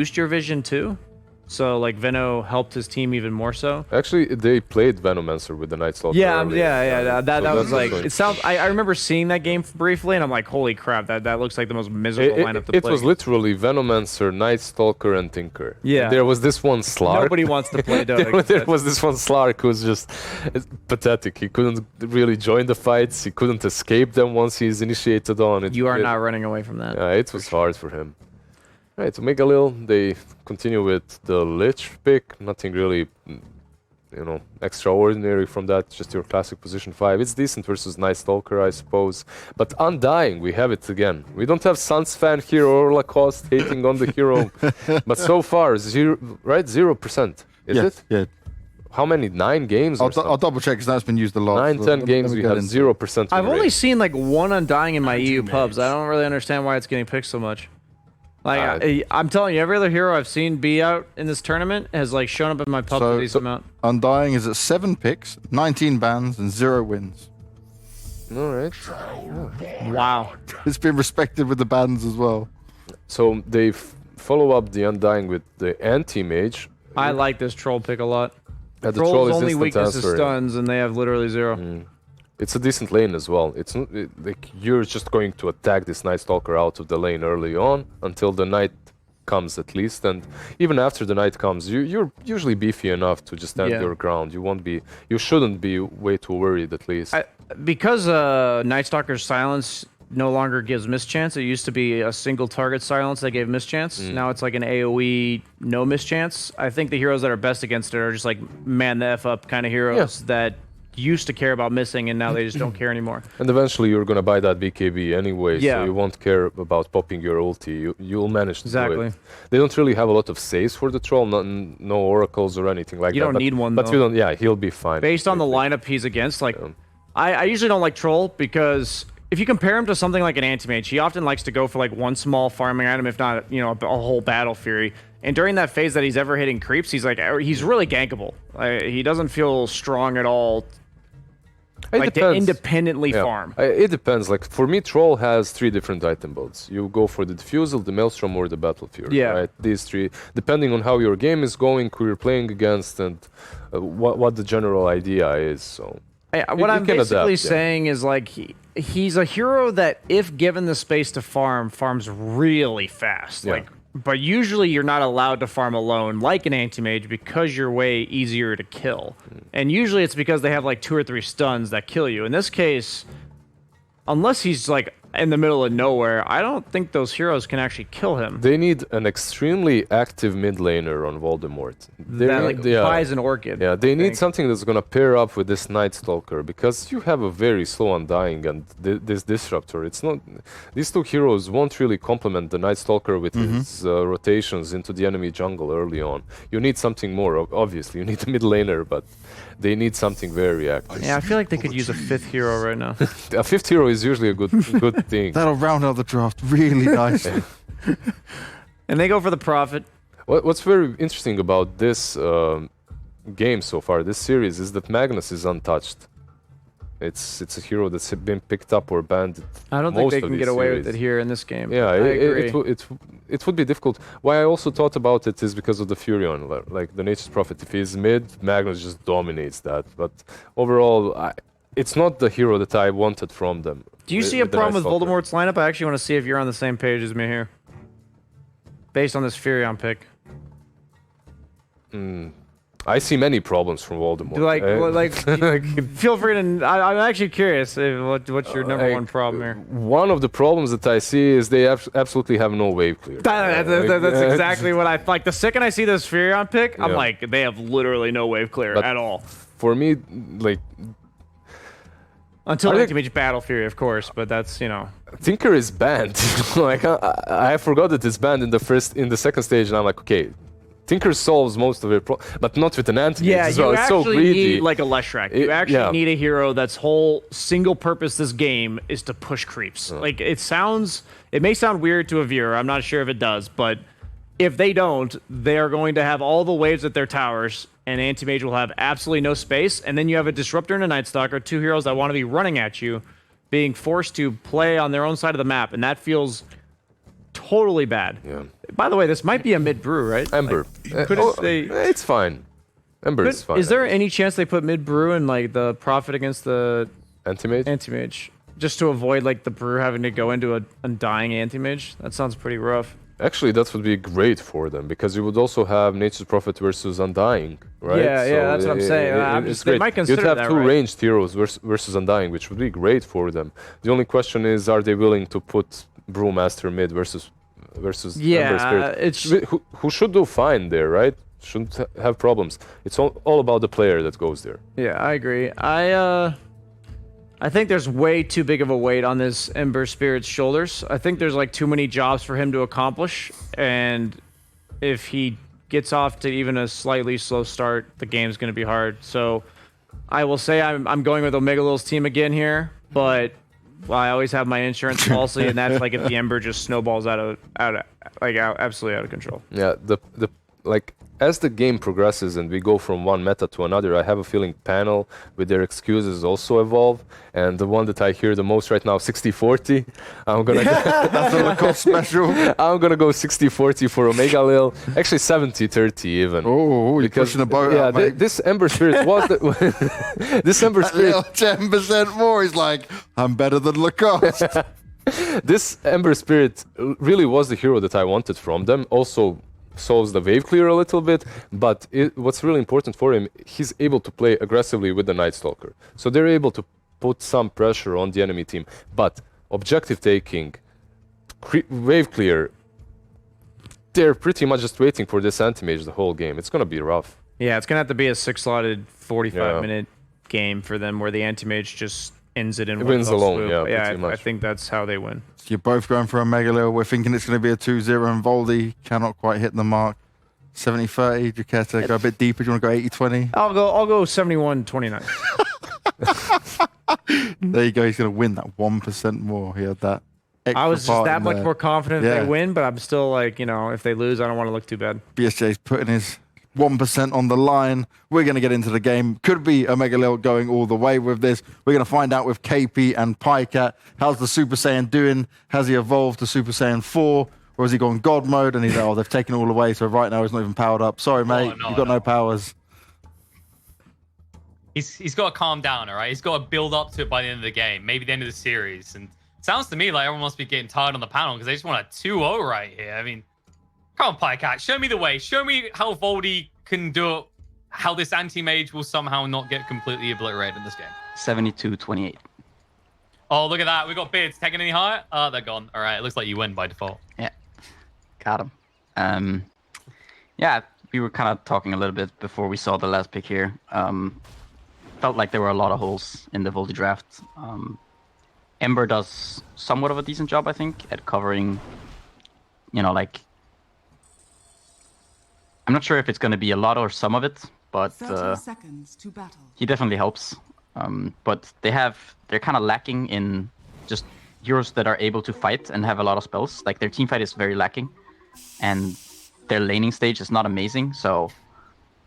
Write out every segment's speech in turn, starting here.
boost your vision too. So like Veno helped his team even more so. Actually, they played Venomancer with the Night Stalker. Yeah, earlier. yeah. That So was like also it sounds. I remember seeing that game briefly, and I'm like, holy crap, that looks like the most miserable lineup to play. It was literally Venomancer, Night Stalker, and Tinker. Yeah. And there was this one Slark. Nobody wants to play Dota. There was this one Slark who was just pathetic. He couldn't really join the fights. He couldn't escape them once he's initiated on. You are not running away from that. Yeah, it was hard for him. Right, Omegalil, they continue with the Lich pick. Nothing really, extraordinary from that. Just your classic position 5. It's decent versus Night Stalker, I suppose. But Undying, we have it again. We don't have Suns fan here or Lacoste hating on the hero. But so far, 0%. Is it? Yeah. How many? 9 games? I'll double check because that's been used a lot. 9, 10 games, we have 0%. I've only seen like one Undying in my EU minutes. pubs. I don't really understand why it's getting picked so much. Like I'm telling you, every other hero I've seen be out in this tournament has like shown up in my pub a decent amount. Undying is at 7 picks, 19 bans, and 0 wins. All right. Wow. It's been respected with the bans as well. So they follow up the Undying with the Anti-Mage. I like this troll pick a lot. The Troll's troll is only instant weakness is answer. stuns, and they have literally 0. It's a decent lane as well. It's not, like you're just going to attack this Night Stalker out of the lane early on until the night comes at least, and even after the night comes, you're usually beefy enough to just stand your ground. You shouldn't be way too worried at least. Because Night Stalker's silence no longer gives mischance. It used to be a single target silence that gave mischance. Now it's like an AoE no mischance. I think the heroes that are best against it are just like man the F up kind of heroes that used to care about missing and now they just don't care anymore. And eventually you're gonna buy that BKB anyway, Yeah. so you won't care about popping your ulti. You'll manage to do Exactly. it. They don't really have a lot of saves for the troll, no oracles or anything like You that. don't need one, But though. you don't. Yeah, he'll be fine. Based on the lineup he's against, like I usually don't like Troll because if you compare him to something like an Anti-Mage, he often likes to go for like one small farming item, if not, a whole Battle Fury. And during that phase that he's ever hitting creeps, he's really gankable. He doesn't feel strong at all. Like to independently farm. It depends. Like for me, Troll has 3 different item builds. You go for the Diffusal, the Maelstrom, or the Battle Fury. Yeah. Right? These 3, depending on how your game is going, who you're playing against, and what the general idea is. So what I'm basically adapt, saying is like he's a hero that if given the space to farms really fast. Yeah. But usually you're not allowed to farm alone like an Anti-Mage because you're way easier to kill. And usually it's because they have like 2 or 3 stuns that kill you. In this case, unless he's like in the middle of nowhere, I don't think those heroes can actually kill him. They need an extremely active mid laner on Voldemort. That buys an Orchid. Yeah, they need something that's gonna pair up with this Night Stalker because you have a very slow Undying and this Disruptor. It's not; these 2 heroes won't really complement the Night Stalker with his rotations into the enemy jungle early on. You need something more. Obviously, you need a mid laner, but they need something very active. Yeah, I feel like they could use a 5th hero right now. A 5th hero is usually a good thing. That'll round out the draft really nicely. And they go for the Prophet. What's very interesting about this game so far, this series, is that Magnus is untouched. It's a hero that's been picked up or banned. I don't think they can get away with it here in this game. Yeah, I agree. it would be difficult. Why I also thought about it is because of the Furion, like the Nature's Prophet. If he's mid, Magnus just dominates that. But overall, it's not the hero that I wanted from them. Do you see a problem with Voldemort's lineup? I actually want to see if you're on the same page as me here. Based on this Furion pick. I see many problems from Voldemort. Feel free to. I'm actually curious. What's your number one problem here? One of the problems that I see is they absolutely have no wave clear. That's exactly what I like. The second I see this Furion pick, I'm like, they have literally no wave clear at all. For me, like. Until Anti-Mage Battle Fury, of course, but that's, Tinker is banned. Like I forgot that it's banned in the second stage, and I'm like, okay, Tinker solves most of it, but not with an Anti-Mage as well. It's so greedy. Need like a Leshrac. You actually need a hero that's whole single purpose this game is to push creeps. Like it may sound weird to a viewer. I'm not sure if it does, but if they don't, they are going to have all the waves at their towers, and Anti-Mage will have absolutely no space, and then you have a Disruptor and a Night Stalker, 2 heroes that want to be running at you, being forced to play on their own side of the map, and that feels totally bad. Yeah. By the way, this might be a mid brew, right? Ember. It's fine. Ember is fine. Is there any chance they put mid brew in like the Prophet against the Anti-mage? Anti-mage? Just to avoid like the brew having to go into a undying anti-mage? That sounds pretty rough. Actually, that would be great for them, because you would also have Nature's Prophet versus Undying, right? Yeah, that's what I'm saying. It's they great. might consider You'd have that, two right? ranged heroes versus Undying, which would be great for them. The only question is, are they willing to put Brewmaster mid versus Ember Spirit? It's who should do fine there, right? Shouldn't have problems. It's all about the player that goes there. Yeah, I agree. I think there's way too big of a weight on this Ember Spirit's shoulders. I think there's like too many jobs for him to accomplish, and if he gets off to even a slightly slow start, the game's going to be hard. So I will say I'm going with Omegalil's team again here, but I always have my insurance policy, and that's like if the Ember just snowballs absolutely out of control. Yeah, like as the game progresses and we go from one meta to another, I have a feeling panel with their excuses also evolve. And the one that I hear the most right now, 60-40. I'm gonna That's the Lacoste special. I'm gonna go 60-40 for Omegalil. Actually 70-30 even. Oh, you're pushing the boat yeah, out, mate. this Ember Spirit was the, this Ember That Spirit. little 10% more. He's like, I'm better than Lacoste. This Ember Spirit really was the hero that I wanted from them. Also solves the wave clear a little bit, but what's really important for him, he's able to play aggressively with the Night Stalker. So they're able to put some pressure on the enemy team. But objective taking, wave clear, they're pretty much just waiting for this anti-mage the whole game. It's going to be rough. Yeah, it's going to have to be a 6-slotted 45-minute game for them where the anti-mage just ends it in one wins fell alone, swoop. yeah, I pretty much. think that's how they win. So you're both going for Omegalil. We're thinking it's going to be a 2-0, and Voldy cannot quite hit the mark. 70-30. Do you care to go a bit deeper? Do you want to go 80-20? I'll go 71-29. There you go. He's going to win that 1% more. He had that extra I was just part that in much there. more confident Yeah. they win, but I'm still like, if they lose, I don't want to look too bad. BSJ's putting his 1% on the line. We're going to get into the game. Could be Omegalil going all the way with this. We're going to find out with KP and Pycat. How's the Super Saiyan doing? Has he evolved to Super Saiyan 4? Or has he gone God mode? And he's like, oh, they've taken it all away. So right now he's not even powered up. Sorry, mate. You've got no powers. He's got to calm down, all right? He's got to build up to it by the end of the game, maybe the end of the series. And it sounds to me like everyone must be getting tired on the panel because they just want a 2-0 right here. I mean, come on, Pycat, show me the way. Show me how Voldy can do it, how this anti-mage will somehow not get completely obliterated in this game. 72-28. Oh, look at that. We got bids. Taking any higher? Oh, they're gone. All right, it looks like you win by default. Yeah, got him. Yeah, we were kind of talking a little bit before we saw the last pick here. Felt like there were a lot of holes in the Voldy draft. Ember does somewhat of a decent job, I think, at covering, like... I'm not sure if it's going to be a lot or some of it, but 30 seconds to battle. he definitely helps. But they're kind of lacking in just heroes that are able to fight and have a lot of spells. Like their team fight is very lacking, and their laning stage is not amazing. So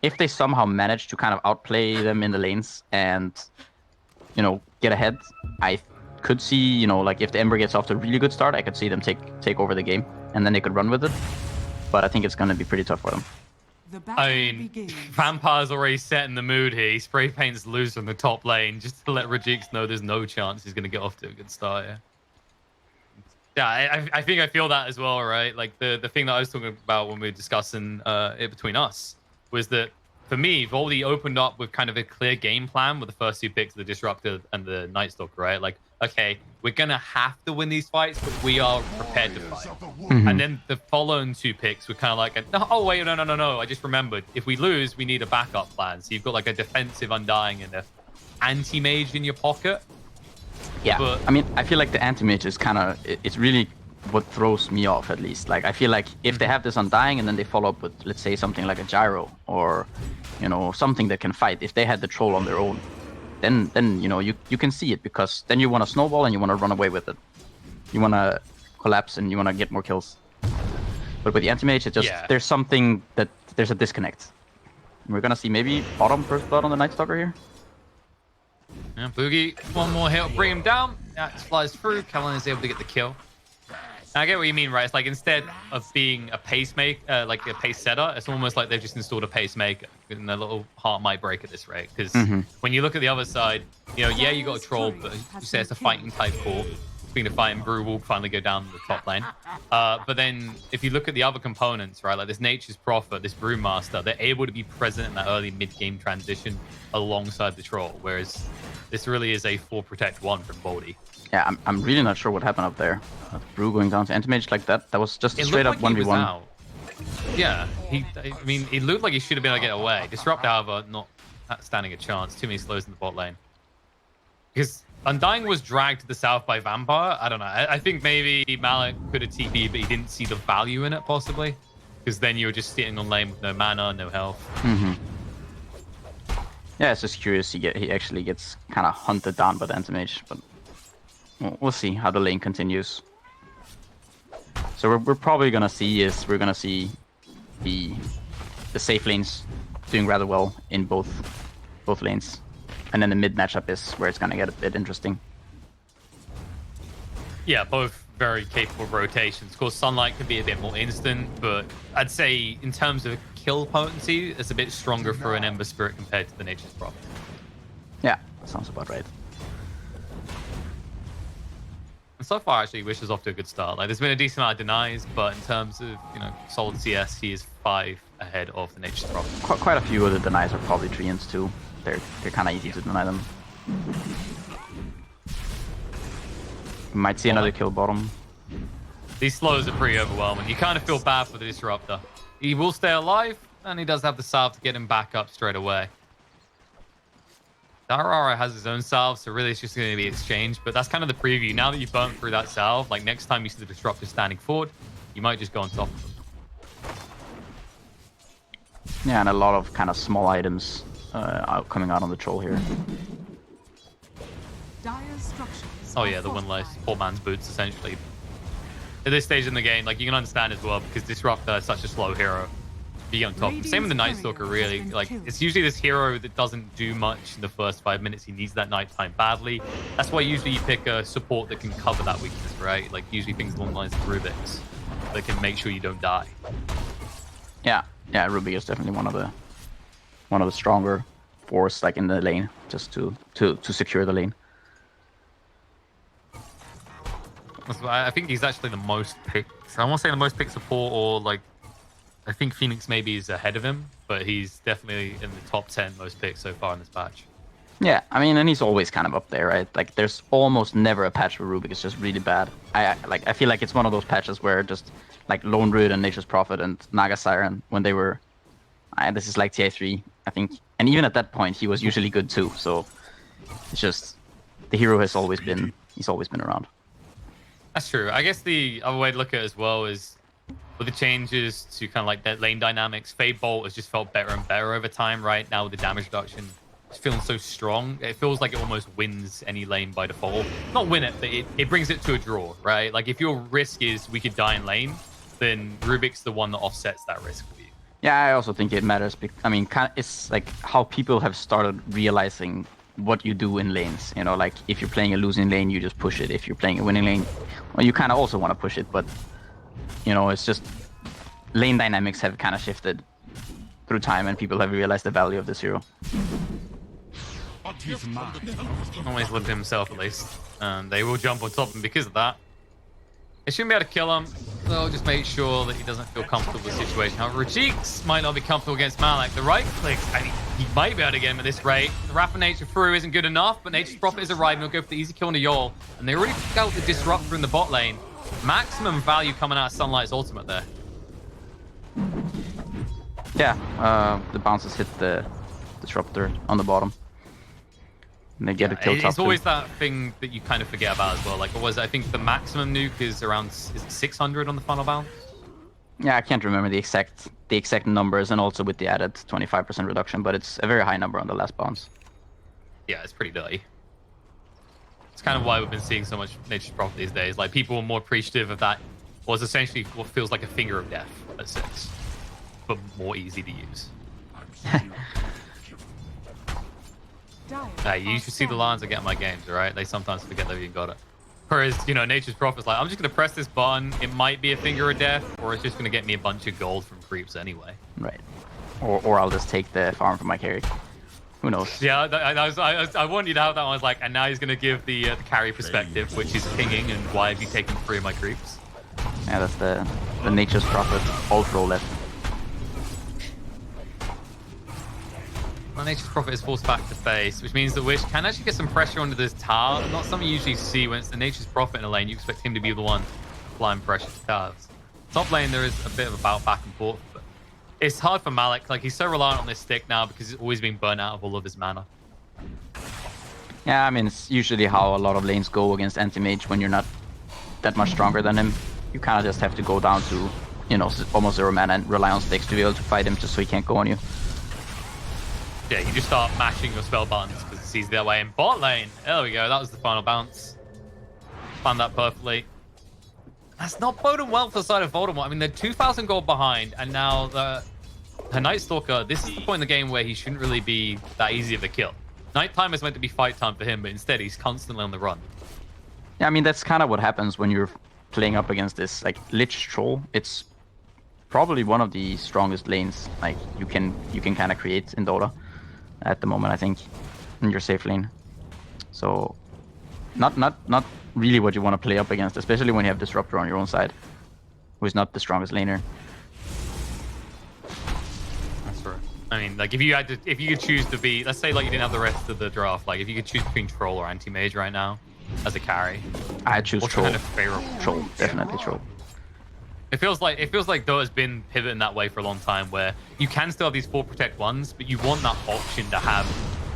if they somehow manage to kind of outplay them in the lanes and get ahead, I could see like if the Ember gets off to a really good start, I could see them take over the game, and then they could run with it. But I think it's going to be pretty tough for them. The battle I mean, begins. Vampire's already setting the mood here. He spray paints loser in the top lane just to let Rajix know there's no chance he's going to get off to a good start here. Yeah, I think I feel that as well, right? Like the thing that I was talking about when we were discussing it between us was that for me, Voldy opened up with kind of a clear game plan with the first two picks, the Disruptor and the Night Stalker, right? Like, okay, we're going to have to win these fights, but we are prepared to fight. And then the following two picks were kind of like, oh, wait, no. I just remembered. If we lose, we need a backup plan. So you've got like a defensive Undying and a anti-mage in your pocket. Yeah, But- I mean, I feel like the anti-mage is kind of, it's really what throws me off, at least. Like, I feel like if they have this Undying and then they follow up with, let's say, something like a Gyro or, something that can fight, if they had the Troll on their own, then you can see it, because then you want to snowball and you want to run away with it. You want to collapse and you want to get more kills. But with the anti-mage, it just, there's something that, there's a disconnect. We're going to see maybe bottom first blood on the Night Stalker here. Yeah, Boogie, one more hit will bring him down. That flies through. Kellen is able to get the kill. I get what you mean, right? It's like instead of being a pacemaker, like a pace setter, it's almost like they've just installed a pacemaker, and their little heart might break at this rate. Because when you look at the other side, you know, yeah, you got a troll, but you say it's a fighting type core. Being a fighting brew will finally go down the top lane. But then if you look at the other components, right, like this Nature's Prophet, this Brewmaster, they're able to be present in that early mid-game transition alongside the troll, whereas this really is a 4 protect 1 from Voldy. Yeah, I'm really not sure what happened up there. Brew going down to Anti-Mage like that. That was just a straight up 1v1. Yeah, I mean, it looked like he should have been able to get away. Disrupt, however, not standing a chance. Too many slows in the bot lane. Because Undying was dragged to the south by Vampire. I don't know. I think maybe Malik could have TP'd, but he didn't see the value in it, possibly. Because then you were just sitting on lane with no mana, no health. Yeah, it's just curious. He actually gets kind of hunted down by the Anti-Mage, but we'll see how the lane continues. So we're probably gonna see the safe lanes doing rather well in both lanes. And then the mid matchup is where it's gonna get a bit interesting. Yeah, both very capable rotations. Of course, Sunlight can be a bit more instant, but I'd say in terms of kill potency, it's a bit stronger for an Ember Spirit compared to the Nature's Prophet. Yeah, that sounds about right. And so far, actually, Wish is off to a good start. Like, there's been a decent amount of denies, but in terms of, you know, solid CS, he is 5 ahead of the Nature's Prophet. Quite a few of the denies are probably treants too. They're kind of easy to deny them. We might see another kill bottom. These slows are pretty overwhelming. You kind of feel bad for the Disruptor. He will stay alive, and he does have the salve to get him back up straight away. Darara has his own salve, so really it's just going to be exchanged. But that's kind of the preview. Now that you've burnt through that salve, like next time you see the Disruptor standing forward, you might just go on top of them. Yeah, and a lot of kind of small items coming out on the troll here. Dire structures Oh yeah, the windlass, poor man's boots, essentially. At this stage in the game, like, you can understand as well, because Disruptor is such a slow hero. Be on top. Same with the Night Stalker, really. Like, it's usually this hero that doesn't do much in the first 5 minutes. He needs that nighttime badly. That's why usually you pick a support that can cover that weakness, right? Like, usually things along the lines of Rubik's that can make sure you don't die. Yeah, Rubik is definitely one of the stronger force, like in the lane, just to secure the lane. I think he's actually the most picked. I won't say the most picked support, or like, I think Phoenix maybe is ahead of him, but he's definitely in the top 10 most picked so far in this patch. Yeah, I mean, and he's always kind of up there, right? Like, there's almost never a patch where Rubik is just really bad. I feel like it's one of those patches where just like Lone Druid and Nature's Prophet and Naga Siren, when they were, this is like TI3, I think, and even at that point he was usually good too. So it's just the hero he's always been around. That's true. I guess the other way to look at it as well is with the changes to kind of like that lane dynamics, Fade Bolt has just felt better and better over time, right? Now with the damage reduction, it's feeling so strong. It feels like it almost wins any lane by default. Not win it, but it brings it to a draw, right? Like, if your risk is we could die in lane, then Rubik's the one that offsets that risk for you. Yeah, I also think it matters. I mean, it's like how people have started realizing what you do in lanes. You know, like if you're playing a losing lane, you just push it. If you're playing a winning lane, well, you kind of also want to push it. But, you know, it's just lane dynamics have kind of shifted through time, and people have realized the value of this hero. Always lived himself, at least. And they will jump on top of him because of that. They shouldn't be able to kill him. They'll just make sure that he doesn't feel comfortable with the situation. However, Rajix might not be comfortable against Malik. The right click, I think he might be able to get him at this rate. The Wrath of Nature through isn't good enough, but Nature's Prophet is arriving. He'll go for the easy kill on the Yol. And they already took out the Disruptor in the bot lane. Maximum value coming out of Sunlight's ultimate there. Yeah, the bounces hit the Disruptor on the bottom. And they get a kill top. It's always that thing that you kind of forget about as well. Like, I think the maximum nuke is around, is it 600 on the final bounce? Yeah, I can't remember the exact numbers, and also with the added 25% reduction, but it's a very high number on the last bounce. Yeah, it's pretty dirty. It's kind of why we've been seeing so much Nature's Prophet these days. Like, people were more appreciative of that. Was essentially what feels like a finger of death at 6, but more easy to use. Hey, you should see the lines I get in my games, alright? They sometimes forget they've even got it. Whereas, you know, Nature's Prophet's like, I'm just going to press this button. It might be a finger of death, or it's just going to get me a bunch of gold from creeps anyway. Right. Or I'll just take the farm from my carry. Who knows? Yeah, I wanted you to have that one. I was like, and now he's going to give the carry perspective, which is pinging, and why have you taken 3 of my creeps? Yeah, that's the Nature's Prophet ult roll left. Well, Nature's Prophet is forced back to face, which means that Wish can actually get some pressure onto this tower. Not something you usually see when it's the Nature's Prophet in a lane. You expect him to be the one applying pressure to towers. Top lane, there is a bit of a bout back and forth, but it's hard for Malik. Like, he's so reliant on this stick now because he's always being burnt out of all of his mana. Yeah, I mean, it's usually how a lot of lanes go against anti-mage when you're not that much stronger than him. You kind of just have to go down to, you know, almost 0 mana and rely on sticks to be able to fight him just so he can't go on you. Yeah, you just start mashing your spell buttons because it's easy that way. In bot lane, there we go. That was the final bounce. Planned that perfectly. That's not boding well for the side of Voldemort. I mean, they're 2,000 gold behind, and now her Night Stalker, this is the point in the game where he shouldn't really be that easy of a kill. Nighttime is meant to be fight time for him, but instead he's constantly on the run. Yeah, I mean, that's kind of what happens when you're playing up against this, like, Lich Troll. It's probably one of the strongest lanes, like, you can kind of create in Dota at the moment, I think, in your safe lane. So, not really what you want to play up against, especially when you have Disruptor on your own side, who is not the strongest laner. That's right. I mean, like, if you could choose to be, let's say, like, you didn't have the rest of the draft, like, if you could choose between Troll or Anti-Mage right now as a carry, I choose what's Troll. kind of favorable? Troll, definitely Troll. It feels like Dota's been pivoting that way for a long time, where you can still have these 4 protect ones, but you want that option to have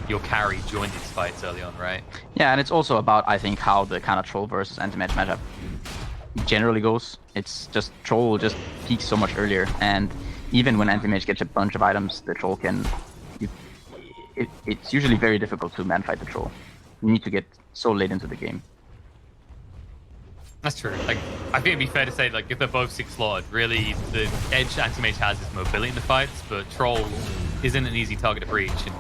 your carry join these fights early on, right? Yeah, and it's also about, I think, how the kind of Troll versus Anti-Mage matchup generally goes. It's just Troll will just peak so much earlier, and even when Anti-Mage gets a bunch of items, the Troll can... It's usually very difficult to man-fight the Troll. You need to get so late into the game. That's true. Like, I think it'd be fair to say, like, if they're both 6 slotted, really the edge Anti-Mage has is mobility in the fights, but Troll isn't an easy target to breach. And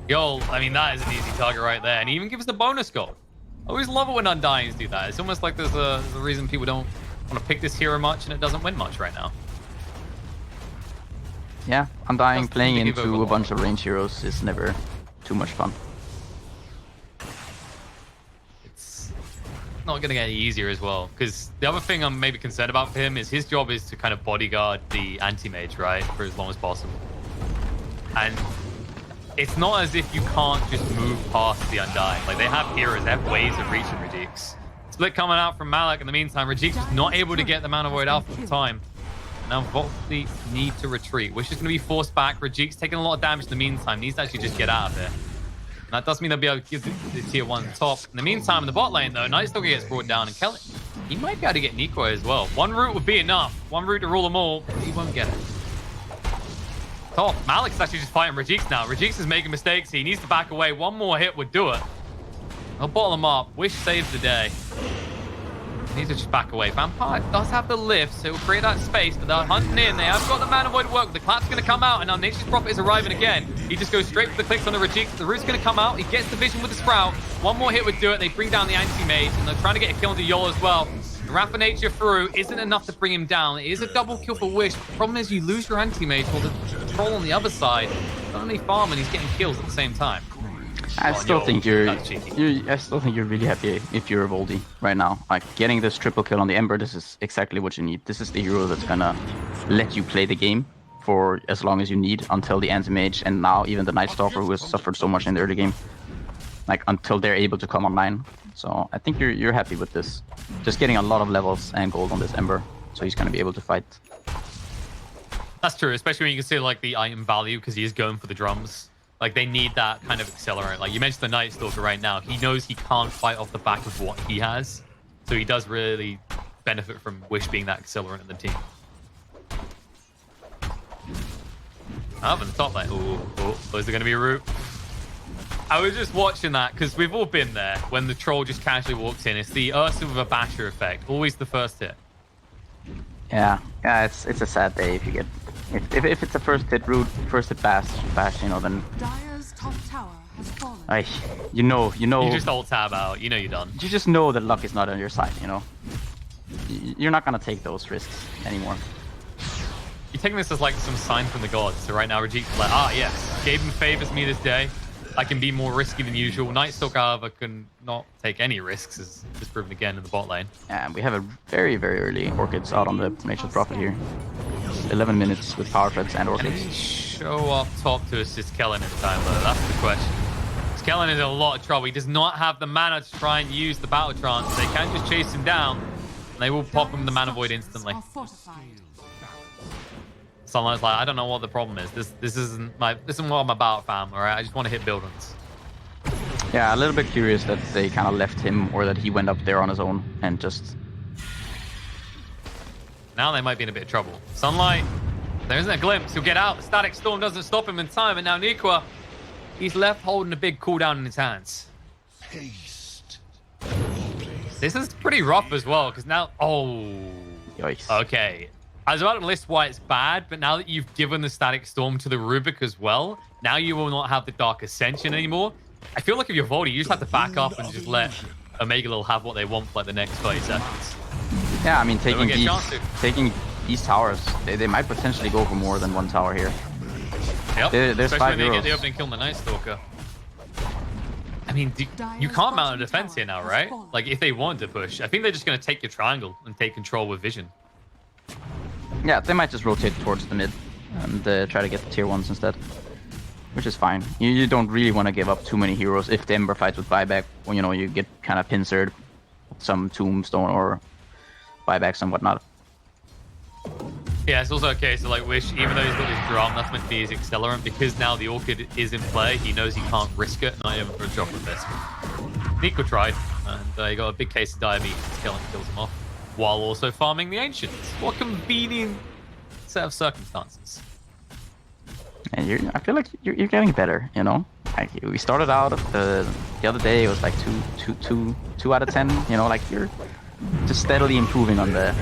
yo, I mean, that is an easy target right there, and he even gives the bonus gold. I always love it when Undyings do that. It's almost like there's a reason people don't want to pick this hero much, and it doesn't win much right now. Yeah, Undying That's playing the big into a overlord. bunch of range heroes is never too much fun. It's not going to get any easier as well, because the other thing I'm maybe concerned about for him is his job is to kind of bodyguard the anti-mage, right, for as long as possible. And it's not as if you can't just move past the Undying. Like, they have heroes, they have ways of reaching Rajix. Split coming out from Malik in the meantime. Rajix is not able to get the Mana Void Alpha at the time. Now Volty need to retreat. Wish is going to be forced back. Rajix taking a lot of damage in the meantime. Needs to actually just get out of here. And that does mean they'll be able to give the tier 1 top. In the meantime, in the bot lane, though, Night Stalker gets brought down. And Kelly, he might be able to get Nico as well. One route would be enough. One route to rule them all, but he won't get it. Top. Malik's actually just fighting Rajix now. Rajix is making mistakes. He needs to back away. One more hit would do it. They'll bottle him up. Wish saves the day. Needs to just back away. Vampire does have the lift, so it will create that space, but they're hunting in. They have got the Mana Void work. The clap's going to come out, and now Nature's Prophet is arriving again. He just goes straight for the clicks on the Rajix. The root's going to come out. He gets the vision with the Sprout. One more hit would do it. They bring down the Anti-Mage, and they're trying to get a kill into Yol as well. The Wrath of Nature through isn't enough to bring him down. It is a double kill for Wish. The problem is you lose your Anti-Mage while the Troll on the other side not only farm and he's getting kills at the same time. I still think that's cheeky. I still think you're really happy if you're a Voldy right now. Like, getting this triple kill on the Ember, this is exactly what you need. This is the hero that's gonna let you play the game for as long as you need until the Anti-Mage and now even the Night Stalker, who has suffered so much in the early game. Like, until they're able to come online. So I think you're happy with this. Just getting a lot of levels and gold on this Ember, so he's gonna be able to fight. That's true, especially when you consider like the item value, because he is going for the drums. Like, they need that kind of accelerant. Like, you mentioned the Night Stalker right now. He knows he can't fight off the back of what he has. So he does really benefit from Wish being that accelerant in the team. Up in the top lane. Oh, is there going to be a root? I was just watching that, because we've all been there when the Troll just casually walks in. It's the Ursa with a basher effect. Always the first hit. Yeah, it's a sad day if you get... If it's a first hit root, first hit bash, you know, then Dire's top tower has has fallen. You know. You just alt tab out. You know you're done. You just know that luck is not on your side. You know. You're not gonna take those risks anymore. You're taking this as like some sign from the gods. So right now, Rajik's like, yes, Gaben favors me this day. I can be more risky than usual. Nightstalker, however, can not take any risks, as is proven again in the bot lane. And we have a very, very early Orchids out on the Nature's Prophet here. 11 minutes with power threads and Can he Orchids. show up top to assist Kellen in time, though? That's the question. Because Kellen is in a lot of trouble. He does not have the mana to try and use the Battle Trance. They can just chase him down, and they will pop him the Mana Void instantly. Are fortified. Sunlight's like, I don't know what the problem is. This isn't what I'm about, fam. All right, I just want to hit buildings. Yeah, a little bit curious that they kind of left him, or that he went up there on his own and just... Now they might be in a bit of trouble. Sunlight, there isn't a glimpse. He'll get out. The Static Storm doesn't stop him in time. And now Nikwa, he's left holding a big cooldown in his hands. Haste. This is pretty rough as well, because now... Oh. Yikes. Okay. I was about to list why it's bad, but now that you've given the Static Storm to the Rubik as well, now you will not have the Dark Ascension anymore. I feel like if you're Voldy, you just have to back up and just let Omegalil have what they want for like the next 30 seconds. Yeah, I mean, taking get a chance to. these towers, they might potentially go for more than one tower here. Yep. There's Especially 5 when they get the euros. opening kill on the Night Stalker. I mean, you can't mount a defense here now, right? Like, if they wanted to push, I think they're just going to take your triangle and take control with vision. Yeah, they might just rotate towards the mid and try to get the tier 1s instead. Which is fine. You don't really want to give up too many heroes if the Ember fights with buyback, when you get kind of pincered, some tombstone or buybacks and whatnot. Yeah, it's also a case of like Wish, even though he's got his drum, that's meant to be his accelerant, because now the Orchid is in play, he knows he can't risk it, not even for a drop of this. Nico tried, and he got a big case of diabetes. Kellen kills him off, while also farming the Ancients. What convenient set of circumstances. And I feel like you're getting better, you know? Like, we started out the other day, it was like 2 out of 10, you know, like you're just steadily improving on the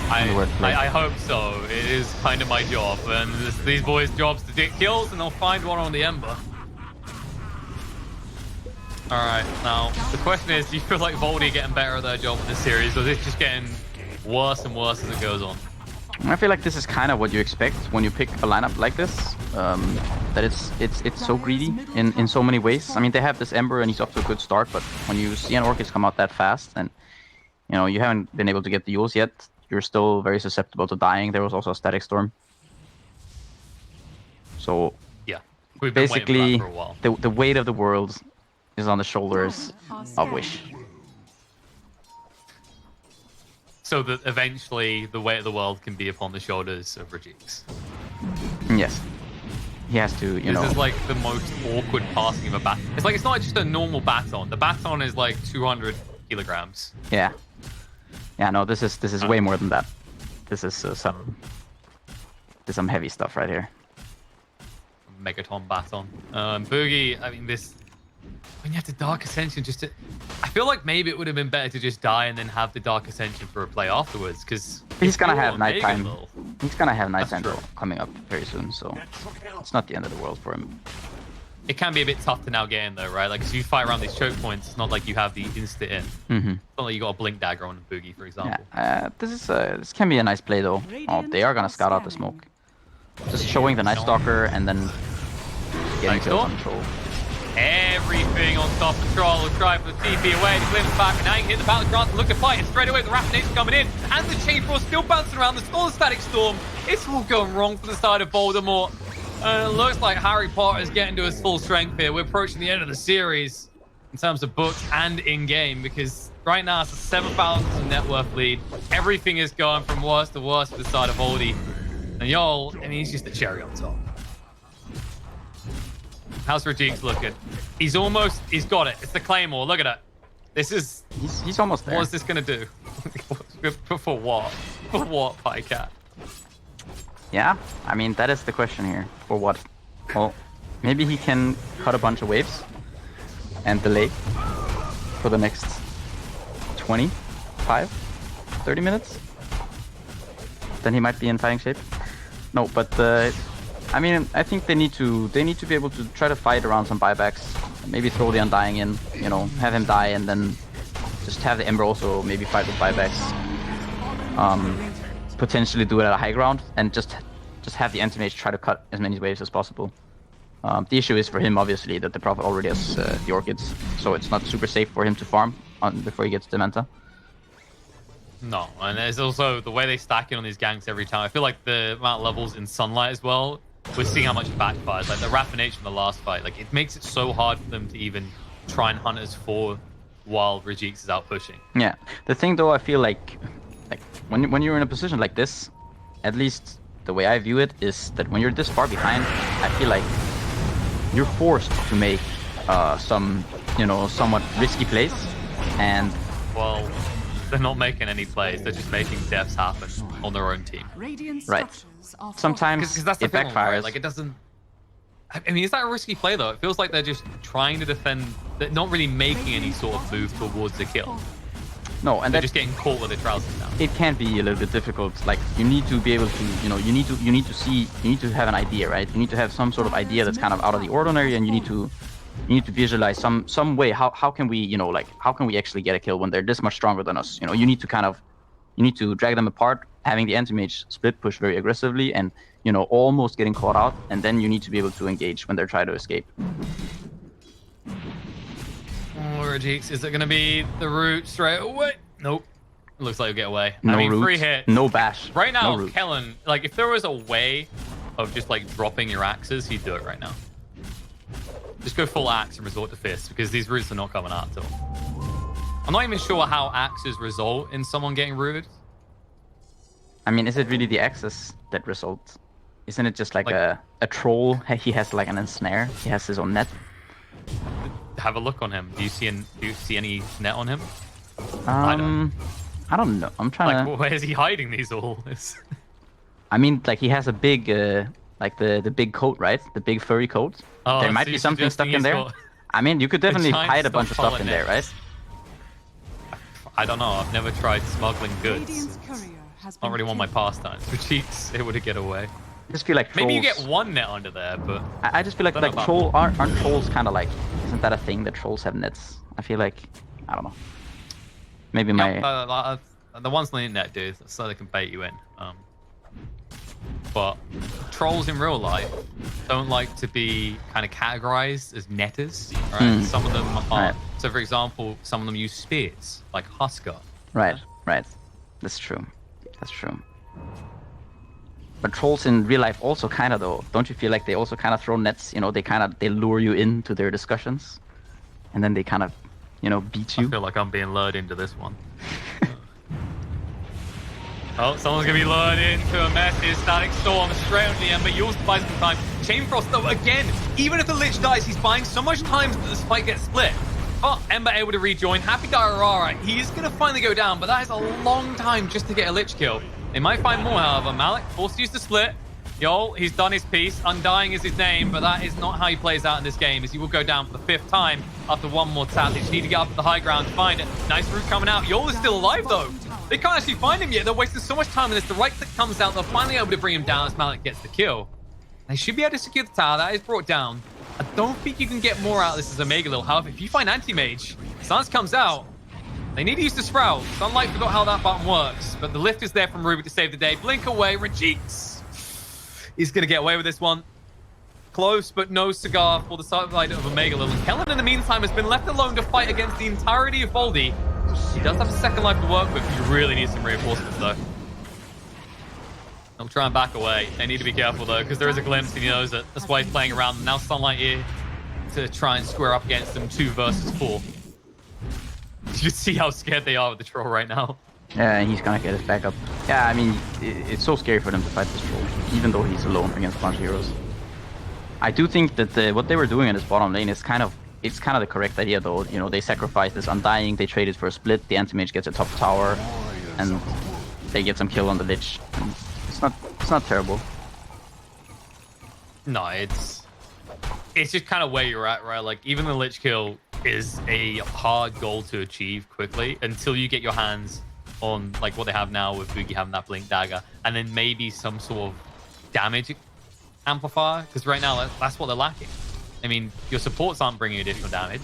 wordplay. I hope so. It is kind of my job, and it's these boys' jobs to get kills, and they'll find one on the Ember. Alright, now, the question is, do you feel like Voldy getting better at their job in this series, or is it just getting worse and worse as it goes on? I feel like this is kind of what you expect when you pick a lineup like this. That it's so greedy in so many ways. I mean, they have this Ember and he's off to a good start, but when you see an Orchid come out that fast and you haven't been able to get the Yules yet, you're still very susceptible to dying. There was also a Static Storm. So yeah, we've been basically, waiting for that for a while. the weight of the world is on the shoulders of Wish. So that eventually the weight of the world can be upon the shoulders of Rajix. Yes. He has to, This is like the most awkward passing of a baton. It's like, it's not just a normal baton. The baton is like 200 kilograms. Yeah. Yeah, no, this is way more than that. This is some heavy stuff right here. Megaton baton. Boogie, I mean, when you have the Dark Ascension, I feel like maybe it would have been better to just die and then have the Dark Ascension for a play afterwards, because he's gonna have nighttime. He's gonna have nighttime true. coming up very soon, so it's not the end of the world for him. It can be a bit tough to now get in though, right? Like, if you fight around these choke points, it's not like you have the insta in. Mm-hmm. It's not like you got a blink dagger on Boogie, for example. Yeah, this can be a nice play though. Oh, they are gonna scout out the smoke. Just showing the Night Stalker and then getting kills on Troll. Everything on top of Troll will try for the TP away, the glimpse back, and now you can hit the Battle Trance and look to fight, and straight away the Rapid Nation coming in, and the Chain Frost still bouncing around, the Skull Static Storm. It's all going wrong for the side of Voldemort. And it looks like Harry Potter is getting to his full strength here. We're approaching the end of the series in terms of books and in-game, because right now it's a 7,000 net worth lead. Everything is going from worse to worse for the side of Voldy. And Yol, I mean, he's just the cherry on top. How's Rajik's looking? He's got it. It's the Claymore. Look at it. This is... He's almost there. What is this going to do? For what? For what, Pycat? Yeah, I mean, that is the question here. For what? Well, maybe he can cut a bunch of waves and delay for the next 25, 30 minutes. Then he might be in fighting shape. No, but I I mean, I think they need to be able to try to fight around some buybacks. Maybe throw the Undying in, you know, have him die, and then just have the Ember also maybe fight with buybacks. Potentially do it at a high ground, and just have the Anti-Mage try to cut as many waves as possible. The issue is for him, obviously, that the Prophet already has the Orchids, so it's not super safe for him to farm before he gets Dementa. No, and there's also the way they stack it on these ganks every time. I feel like the amount of levels in Sunlight as well, we're seeing how much it backfires. Like the Raffination in the last fight, like it makes it so hard for them to even try and hunt us for while Rajix is out pushing. Yeah, the thing though, I feel like when you're in a position like this, at least the way I view it is that when you're this far behind, I feel like you're forced to make some, you know, somewhat risky plays, and well, they're not making any plays. They're just making deaths happen on their own team. right. Sometimes Because that's the it thing, backfires. right? Like it doesn't. I mean, is that a risky play though? It feels like they're just trying to defend. They're not really making any sort of move towards the kill. No, and They're that, just getting caught with their trousers down. it can be a little bit difficult. Like you need to be able to, you know, you need to have an idea, right? You need to have some sort of idea that's kind of out of the ordinary, and you need to visualize some way. How can we, you know, like how can we actually get a kill when they're this much stronger than us? You know, you need to drag them apart, having the Anti-Mage split push very aggressively, and you know, almost getting caught out, and then you need to be able to engage when they're trying to escape. Rajix, is it going to be the root straight away? Nope. Looks like he'll get away. No I mean, root, free hit. no bash. Right now, no root. Kellen, like if there was a way of just like dropping your axes, he'd do it right now. Just go full axe and resort to fist, because these roots are not coming out at all. I'm not even sure how axes result in someone getting rooted. I mean, is it really the axes that result? Isn't it just like a troll? He has like an ensnare. He has his own net. Have a look on him. Do you see any net on him? I don't know. I'm trying to. Like, where's he hiding these all? I mean, like he has a big, like the big coat, right? The big furry coat. Oh, There might so be you're something stuck suggesting in he's there. got I mean, you could definitely giant hide a bunch of stockpile stuff of in there, right? nets. I don't know. I've never tried smuggling goods. Not really one of my pastimes. For cheats, able to get away. I just feel like trolls, Maybe you get one net under there, but I just feel like Don't know about aren't trolls kind of like, isn't that a thing that trolls have nets? I feel like, I don't know. Maybe my yeah, the ones on the internet do, so they can bait you in. But trolls in real life don't like to be kind of categorized as netters. Right? Some of them are. Right. So, for example, some of them use spears, like Husker. right. That's true. That's true. But trolls in real life also kind of though, don't you feel like they also kind of throw nets? You know, they lure you into their discussions, and then they kind of, you know, beat you. I feel like I'm being lured into this one. Oh, someone's gonna be lured into a massive static storm straight on the Ember. You also buy some time. Chainfrost, though, again, even if the Lich dies, he's buying so much time that the spike gets split. Oh, Ember able to rejoin. Happy Diarara. He is gonna finally go down, but that is a long time just to get a Lich kill. They might find more, however. Malik forced to use the split. Yo, he's done his piece. Undying is his name, but that is not how he plays out in this game, as he will go down for the 5th time after one more tap. They just need to get up at the high ground to find it. Nice root coming out. Yol is still alive, though. They can't actually find him yet. They're wasting so much time on this. The right click comes out. They're finally able to bring him down as Malik gets the kill. They should be able to secure the tower. That is brought down. I don't think you can get more out of this as Omegalil. However, if you find Anti-Mage, Sans comes out. They need to use the Sprout. Sunlight forgot how that button works, but the lift is there from Ruby to save the day. Blink away, Rajix. He's going to get away with this one. Close, but no cigar for the side of Omegalil. And Kellen, in the meantime, has been left alone to fight against the entirety of Voldy. He does have a second life to work with. He really needs some reinforcements, though. They'll try and back away. They need to be careful, though, because there is a glimpse, and he knows it. That's why he's playing around. Now Sunlight here to try and square up against them 2 versus 4. You can see how scared they are with the troll right now. Yeah, and he's gonna get his back up. Yeah, I mean, it's so scary for them to fight this troll, even though he's alone against a bunch of heroes. I do think that what they were doing in this bottom lane is kind of the correct idea, though. You know, they sacrifice this Undying, they trade it for a split, the Anti-Mage gets a top tower, and they get some kill on the Lich. And it's not terrible. No, it's just kind of where you're at, right? Like, even the Lich kill is a hard goal to achieve quickly until you get your hands on like what they have now with Boogie having that Blink Dagger, and then maybe some sort of damage amplifier, because right now that's what they're lacking. I mean, your supports aren't bringing additional damage.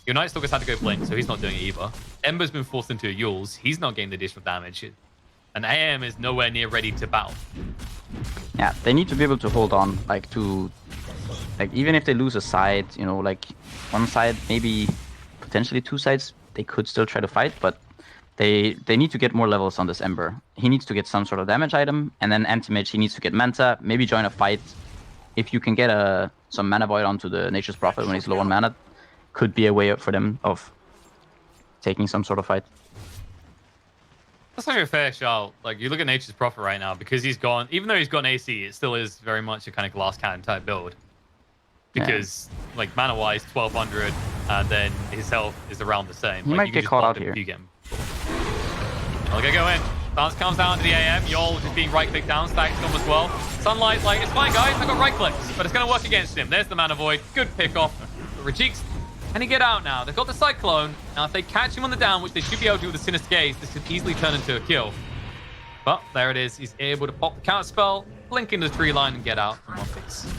Your Night Stalker's had to go Blink, so he's not doing it either. Ember's been forced into a Yules. He's not getting the additional damage. And AM is nowhere near ready to battle. Yeah, they need to be able to hold on, like even if they lose a side, you know, like one side, maybe potentially two sides, they could still try to fight, but they need to get more levels on this Ember. He needs to get some sort of damage item, and then Anti-Mage, he needs to get Manta, maybe join a fight. If you can get some Mana Void onto the Nature's Prophet when he's low on mana, could be a way for them of taking some sort of fight. That's not a fair shout. Like, you look at Nature's Prophet right now, because he's gone, even though he's gone AC, it still is very much a kind of glass cannon type build. Because, like, mana-wise, 1200, and then his health is around the same. He like, might you get can just caught pop out him here. if you get him. Okay, go in. Dance comes down to the AM. Yol just being right-clicked down, stacks him as well. Sunlight, like, it's fine, guys. I got right-clicks, but it's going to work against him. There's the Mana Void. Good pick-off. Rajik's can he get out now? They've got the Cyclone. Now, if they catch him on the down, which they should be able to do with the Sinister Gaze, this could easily turn into a kill. But there it is. He's able to pop the counter spell, blink into the tree line, and get out from one piece.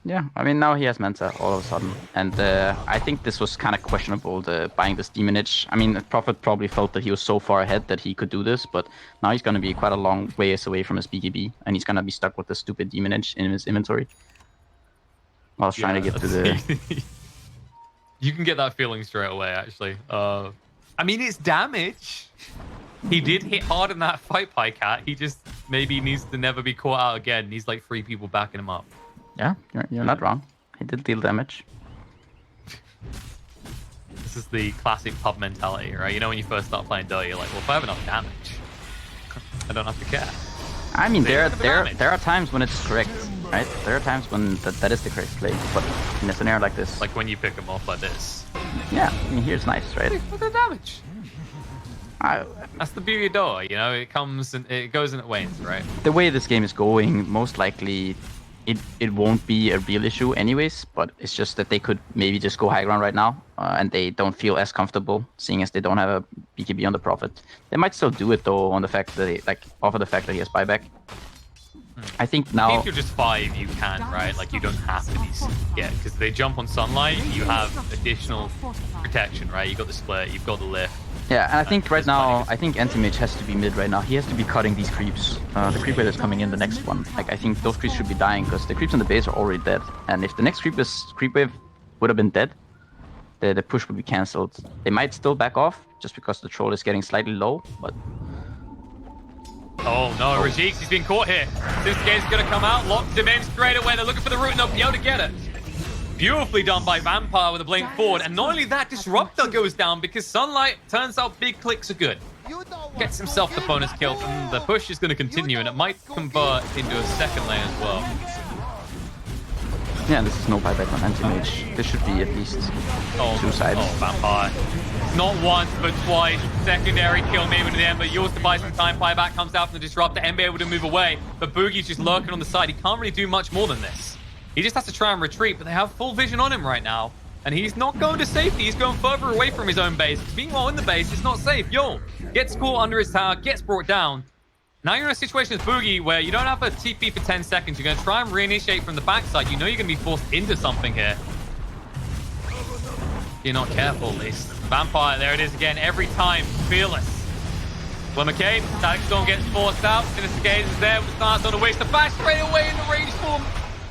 Yeah, I mean, now he has Manta all of a sudden. And I think this was kind of questionable, buying this Demonage. I mean, Prophet probably felt that he was so far ahead that he could do this, but now he's going to be quite a long ways away from his BKB, and he's going to be stuck with the stupid Demonage in his inventory. I was trying to get to the... You can get that feeling straight away, actually. I mean, it's damage. He did hit hard in that fight, Pycat. He just maybe needs to never be caught out again. He's like 3 people backing him up. Yeah, you're not wrong. He did deal damage. This is the classic pub mentality, right? You know, when you first start playing Dota, you're like, well, if I have enough damage, I don't have to care. I mean, there damage. are times when it's correct, right? There are times when that is the correct play, but in a scenario like this... Like when you pick him off like this. Yeah, I mean, here's nice, right? Look at the damage. That's the beauty of Dota, you know? It comes and it goes and it wanes, right? The way this game is going, most likely it won't be a real issue anyways, but it's just that they could maybe just go high ground right now, and they don't feel as comfortable, seeing as they don't have a BKB on the Prophet. They might still do it, though, on the fact that off of the fact that he has buyback. I think now... If you're just 5, you can, right? Like, you don't have to be... Yeah, because they jump on Sunlight, you have additional protection, right? You've got the split, you've got the lift. Yeah, and I think right now, I think Anti-Mage has to be mid right now. He has to be cutting these creeps. The creep wave that's coming in, the next one. Like, I think those creeps should be dying, because the creeps on the base are already dead. And if the next creep wave would have been dead, the push would be cancelled. They might still back off, just because the troll is getting slightly low, but... Oh no, Rajik, he's been caught here. This game's gonna come out, locked him in straight away. They're looking for the root and they'll be able to get it. Beautifully done by Vampire with a blink forward. And not only that, Disruptor goes down because Sunlight turns out big clicks are good. Gets himself the bonus kill, and the push is going to continue, and it might convert into a second lane as well. Yeah, this is no buyback on Anti-Mage. This should be at least 2 sides. Oh, Vampire. Not once, but twice. Secondary kill maybe to the Ember. Yours to buy some time. Buyback comes out from the Disruptor. Ember able to move away, but Boogie's just lurking on the side. He can't really do much more than this. He just has to try and retreat, but they have full vision on him right now. And he's not going to safety. He's going further away from his own base. Meanwhile, in the base, it's not safe. Yol gets caught under his tower, gets brought down. Now you're in a situation as Boogie where you don't have a TP for 10 seconds. You're going to try and reinitiate from the backside. You know you're going to be forced into something here. You're not careful, at least. Vampire, there it is again. Every time, fearless. Well, McCabe, Static Storm gets forced out. Sinister Gaze is there with the stance on the waste. The bash straight away in the range form.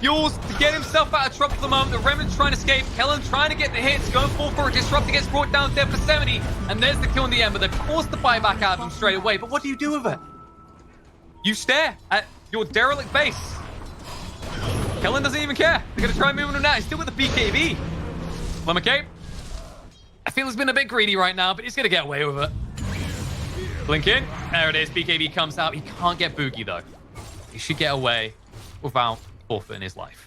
Yules to get himself out of trouble for the moment. The Remnant's trying to escape. Kellen trying to get the hits. Going full for it. Disruptor gets brought down there for 70. And there's the kill in the Ember. They forced the buyback out of him straight away. But what do you do with it? You stare at your derelict base. Kellen doesn't even care. They're going to try and move him now. He's still with the BKB. Well, McCabe, I feel he's been a bit greedy right now, but he's going to get away with it. Blink in. There it is. BKB comes out. He can't get Boogie, though. He should get away without forfeiting his life.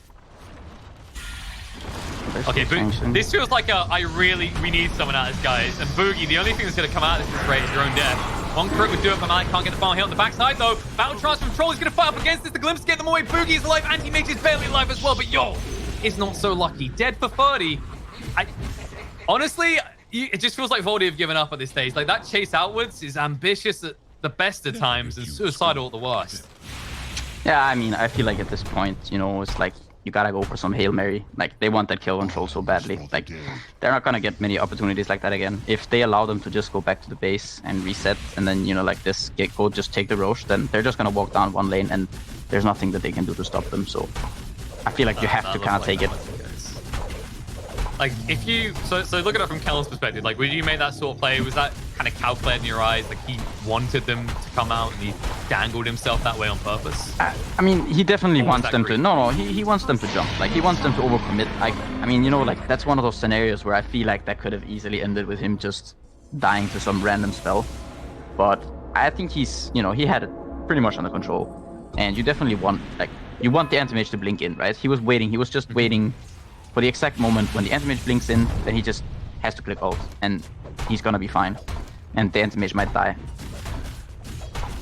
Okay, this feels like we need someone out of this, guys. And Boogie, the only thing that's going to come out of this rate is your own death. One crit would do it, but Malik can't get the final hit on the backside, though. Battle Transfer from Troll is going to fight up against this. The Glimpse get them away. Boogie is alive. Anti-Mage is barely alive as well, but Yo is not so lucky. Dead for 30. Honestly, it just feels like Voldy have given up at this stage. Like, that chase outwards is ambitious at the best of times and suicidal at the worst. Yeah, I mean, I feel like at this point, you know, it's like you gotta go for some Hail Mary. Like, they want that kill control so badly. Like, they're not gonna get many opportunities like that again. If they allow them to just go back to the base and reset, and then, you know, like this, go just take the Roche, then they're just gonna walk down one lane, and there's nothing that they can do to stop them. So I feel like you have to kind of take it. Like, if you... So look at it from Kellen's perspective. Like, would you make that sort of play? Was that kind of calculated in your eyes? Like, he wanted them to come out and he dangled himself that way on purpose? I mean, he definitely wants them to... No, he wants them to jump. Like, he wants them to overcommit. I mean, you know, like, that's one of those scenarios where I feel like that could have easily ended with him just dying to some random spell. But I think he's... You know, he had it pretty much under control. And you definitely want... Like, you want the anti-mage to blink in, right? He was waiting. He was just waiting for the exact moment when the anti-mage blinks in, then he just has to click ult, and he's gonna be fine. And the anti-mage might die.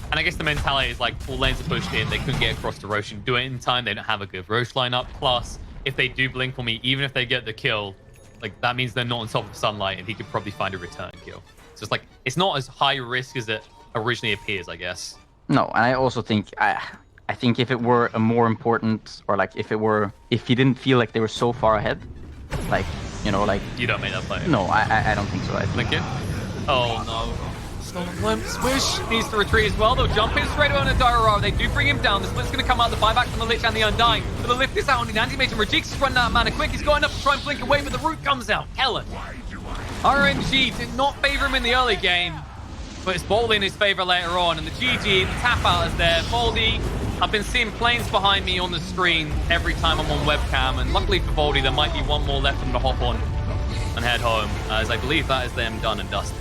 And I guess the mentality is like, all lanes are pushed in, they couldn't get across to Roche and do it in time, they don't have a good Roche lineup. Plus, if they do blink for me, even if they get the kill, like that means they're not on top of sunlight and he could probably find a return kill. So it's like, it's not as high risk as it originally appears, I guess. No, and I also think, I think if it were a more important, or like if he didn't feel like they were so far ahead, like, you know, like... You don't make that play. No, I don't think so. I think... Blink in. Oh no. Stolen Limp. Swish needs to retreat as well. They'll jump in straight away on a Diorara. They do bring him down. The split's going to come out. The buyback from the Lich and the Undying. But they'll lift this out on the anti-mage, and Rajix is running out of mana quick. He's got enough to try and blink away, but the root comes out. Kellen. RNG did not favor him in the early game, but it's boldly in his favor later on. And the GG, the tap out is there. Voldy. I've been seeing planes behind me on the screen every time I'm on webcam, and luckily for Voldy, there might be one more left for them to hop on and head home, as I believe that is them done and dusted.